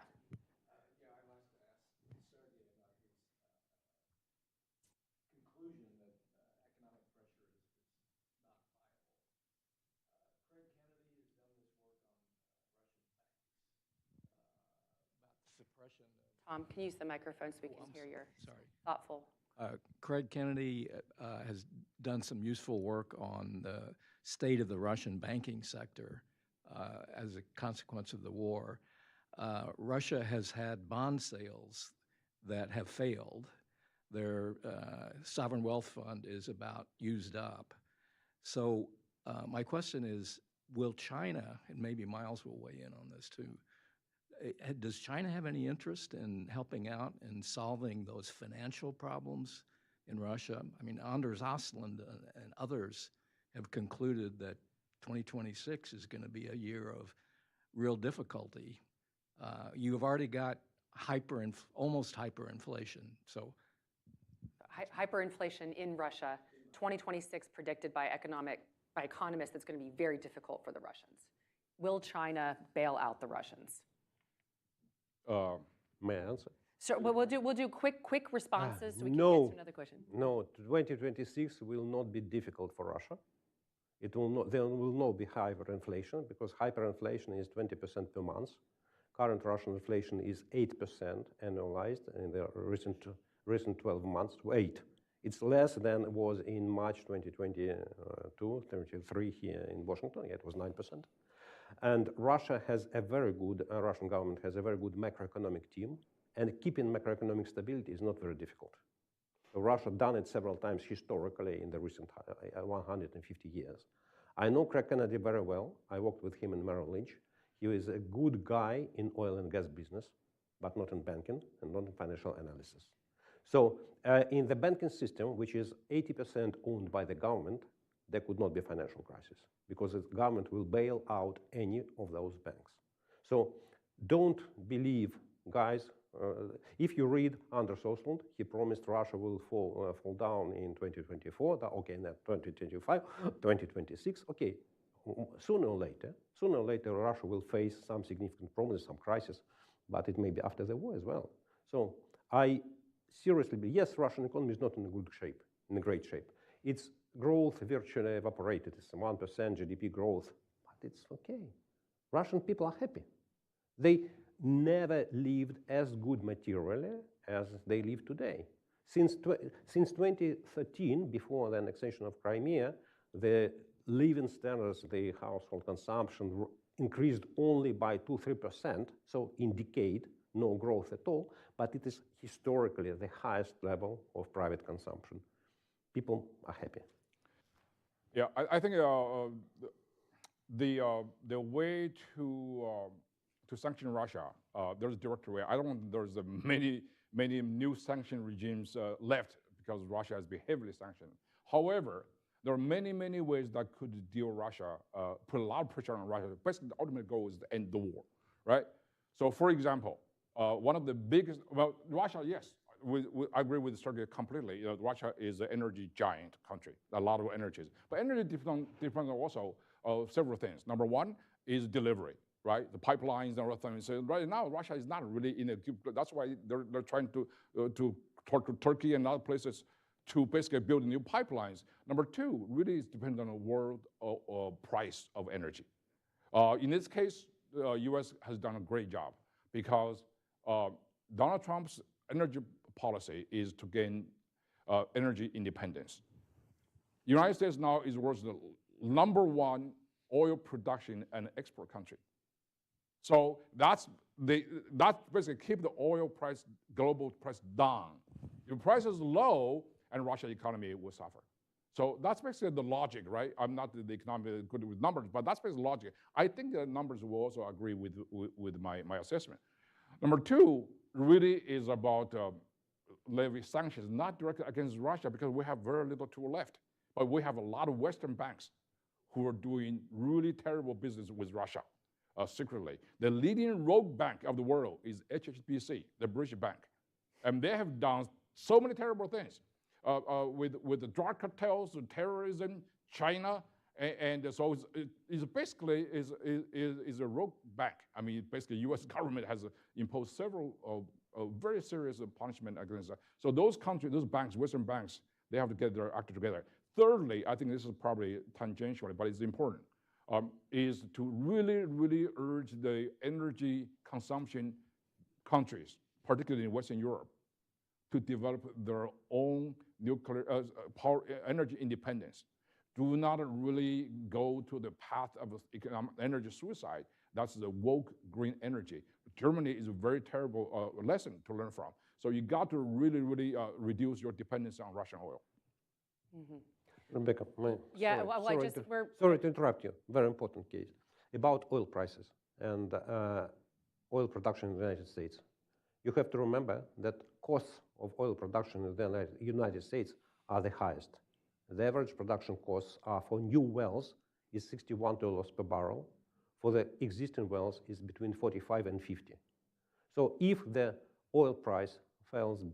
Tom, can you use the microphone so we can hear your Sorry. thoughtful? Craig Kennedy has done some useful work on the state of the Russian banking sector as a consequence of the war. Russia has had bond sales that have failed. Their sovereign wealth fund is about used up. So my question is, will China, and maybe Miles will weigh in on this too, does China have any interest in helping out and solving those financial problems in Russia? I mean, Anders Ostlund and others have concluded that 2026 is going to be a year of real difficulty. You have already got almost hyperinflation. So, Hyperinflation in Russia, 2026 predicted by economists that's going to be very difficult for the Russians. Will China bail out the Russians? May I answer? So we'll do quick responses so we can no, get to another question. No, 2026 will not be difficult for Russia. There will not be hyperinflation because hyperinflation is 20% per month. Current Russian inflation is 8% annualized in the recent 12 months to 8. It's less than it was in March 2022, 23 here in Washington. Yeah, it was 9%. And Russia has a very good, Russian government has a very good macroeconomic team, and keeping macroeconomic stability is not very difficult. So Russia done it several times historically in the recent 150 years. I know Craig Kennedy very well. I worked with him in Merrill Lynch. He is a good guy in oil and gas business, but not in banking and not in financial analysis. So in the banking system, which is 80% owned by the government, there could not be a financial crisis because the government will bail out any of those banks. So don't believe, guys, if you read Anders Ostlund, he promised Russia will fall down in 2024, okay, not 2025, 2026, okay. Sooner or later, Russia will face some significant problems, some crisis, but it may be after the war as well. So I seriously believe, yes, Russian economy is not in a good shape, in a great shape. Its growth virtually evaporated. It's 1% GDP growth, but it's okay. Russian people are happy. They never lived as good materially as they live today. Since 2013, before the annexation of Crimea, the living standards, the household consumption increased only by 2-3%, so in decade, no growth at all, but it is historically the highest level of private consumption. People are happy. Yeah, I think the way to sanction Russia, there's a direct way. I don't think there's many new sanction regimes left because Russia has been heavily sanctioned. However, there are many ways that could deal Russia, put a lot of pressure on Russia. Basically, the ultimate goal is to end the war, right? So, for example, one of the biggest, well, Russia, yes, I agree with Sergey completely. You know, Russia is an energy giant country, a lot of energies. But energy depends also on several things. Number one is delivery, right? The pipelines and other things. So right now, Russia is not really in a good, that's why they're trying to talk to Turkey and other places to basically build new pipelines. Number two, really is dependent on the world price of energy. In this case, U.S. has done a great job because Donald Trump's energy policy is to gain energy independence. United States now is worth the #1 oil production and export country. So that's basically keep the oil price, global price down. If price is low, and Russian economy will suffer. So that's basically the logic, right? I'm not the economic good with numbers, but that's basically logic. I think the numbers will also agree with my assessment. Number two really is about levy sanctions, not directly against Russia because we have very little tool left, but we have a lot of Western banks who are doing really terrible business with Russia secretly. The leading rogue bank of the world is HSBC, the British bank. And they have done so many terrible things. With the drug cartels, terrorism, China, and so it's basically is a rogue bank. I mean, basically, U.S. government has imposed several very serious punishment against that. So those countries, those banks, Western banks, they have to get their act together. Thirdly, I think this is probably tangentially, but it's important, is to really urge the energy consumption countries particularly in Western Europe, to develop their own nuclear power energy independence. Do not really go to the path of economic energy suicide. That's the woke green energy. Germany is a very terrible lesson to learn from. So you got to really, really reduce your dependence on Russian oil. Rebecca, Yeah, sorry to interrupt you. Very important case about oil prices and oil production in the United States. You have to remember that costs of oil production in the United States are the highest. The average production costs are for new wells is $61 per barrel. For the existing wells is between 45 and 50. So if the oil price falls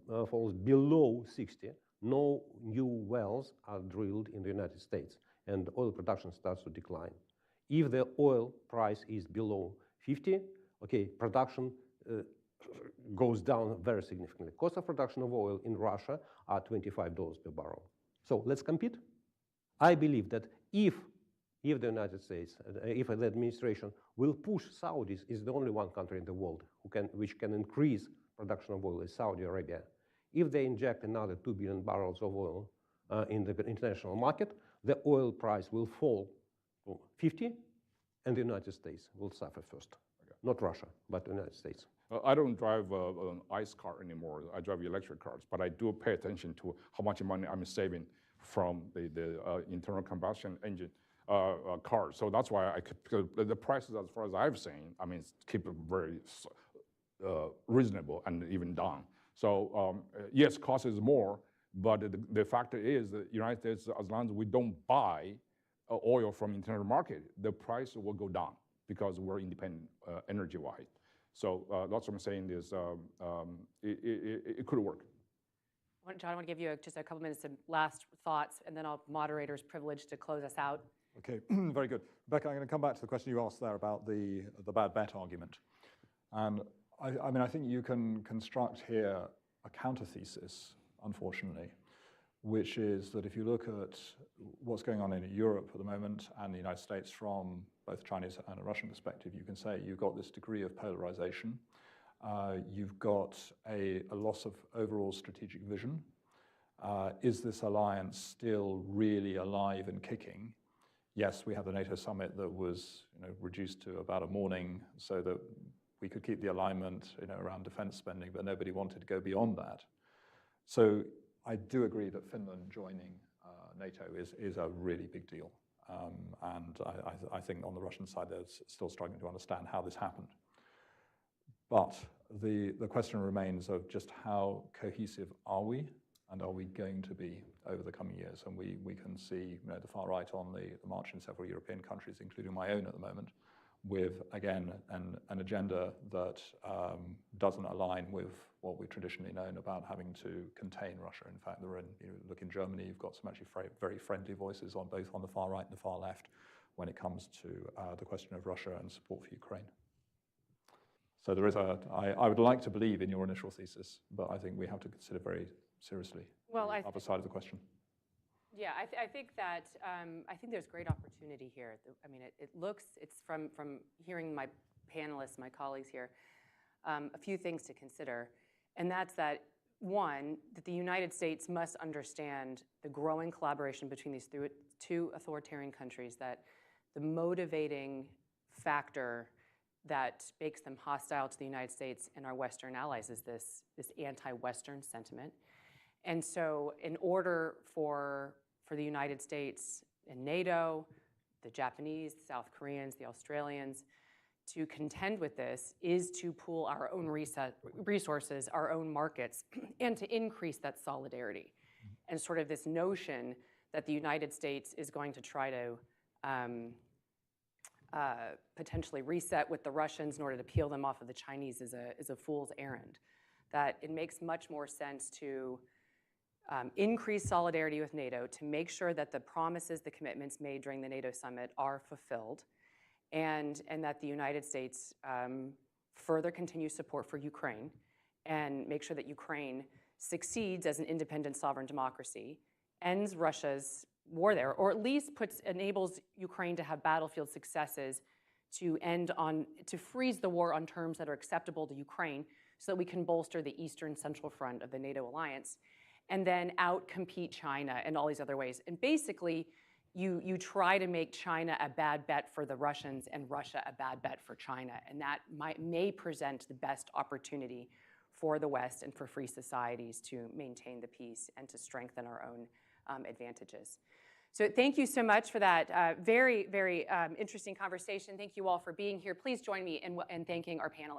below 60, no new wells are drilled in the United States and oil production starts to decline. If the oil price is below 50, okay, production goes down very significantly. Cost of production of oil in Russia are $25 per barrel. So let's compete. I believe that if the United States, if the administration will push Saudis, is the only one country in the world which can increase production of oil is Saudi Arabia. If they inject another 2 billion barrels of oil in the international market, the oil price will fall to 50, and the United States will suffer first. Okay. Not Russia, but the United States. I don't drive an ICE car anymore. I drive electric cars, but I do pay attention to how much money I'm saving from the internal combustion engine cars. So that's why the prices, as far as I've seen, I mean, keep it very reasonable and even down. So yes, cost is more, but the factor is that the United States, as long as we don't buy oil from internal market, the price will go down because we're independent energy-wise. So that's what I'm saying is it could work. John, I want to give you just a couple minutes of last thoughts, and then I'll moderator's privilege to close us out. Okay, very good. Rebecca, I'm going to come back to the question you asked there about the bad bet argument. And I mean, I think you can construct here a counter-thesis, unfortunately, which is that if you look at what's going on in Europe at the moment and the United States from both a Chinese and a Russian perspective, you can say you've got this degree of polarization. You've got a loss of overall strategic vision. Is this alliance still really alive and kicking? Yes, we have the NATO summit that was reduced to about a morning so that we could keep the alignment around defense spending, but nobody wanted to go beyond that. So I do agree that Finland joining NATO is a really big deal. And I think on the Russian side, they're still struggling to understand how this happened. But the question remains of just how cohesive are we, and are we going to be over the coming years? And we can see the far right on the march in several European countries, including my own at the moment, with, again, an agenda that doesn't align with what we've traditionally known about having to contain Russia. In fact, look in Germany, you've got some actually very friendly voices on both on the far right and the far left when it comes to the question of Russia and support for Ukraine. So there is I would like to believe in your initial thesis, but I think we have to consider very seriously the other side of the question. Yeah, I think that I think there's great opportunity here. I mean, it's from hearing my panelists, my colleagues here, a few things to consider, and that's that one, that the United States must understand the growing collaboration between these two authoritarian countries, that the motivating factor that makes them hostile to the United States and our Western allies is this anti-Western sentiment. And so in order for the United States and NATO, the Japanese, the South Koreans, the Australians, to contend with this is to pool our own resources, our own markets, and to increase that solidarity. And sort of this notion that the United States is going to try to potentially reset with the Russians in order to peel them off of the Chinese is a fool's errand. That it makes much more sense to increase solidarity with NATO, to make sure that the promises, the commitments made during the NATO summit are fulfilled, and that the United States further continues support for Ukraine and make sure that Ukraine succeeds as an independent sovereign democracy, ends Russia's war there, or at least enables Ukraine to have battlefield successes to freeze the war on terms that are acceptable to Ukraine, so that we can bolster the eastern central front of the NATO alliance, and then out-compete China in all these other ways. And basically, you try to make China a bad bet for the Russians and Russia a bad bet for China, and that may present the best opportunity for the West and for free societies to maintain the peace and to strengthen our own advantages. So thank you so much for that very, very interesting conversation. Thank you all for being here. Please join me in thanking our panelists.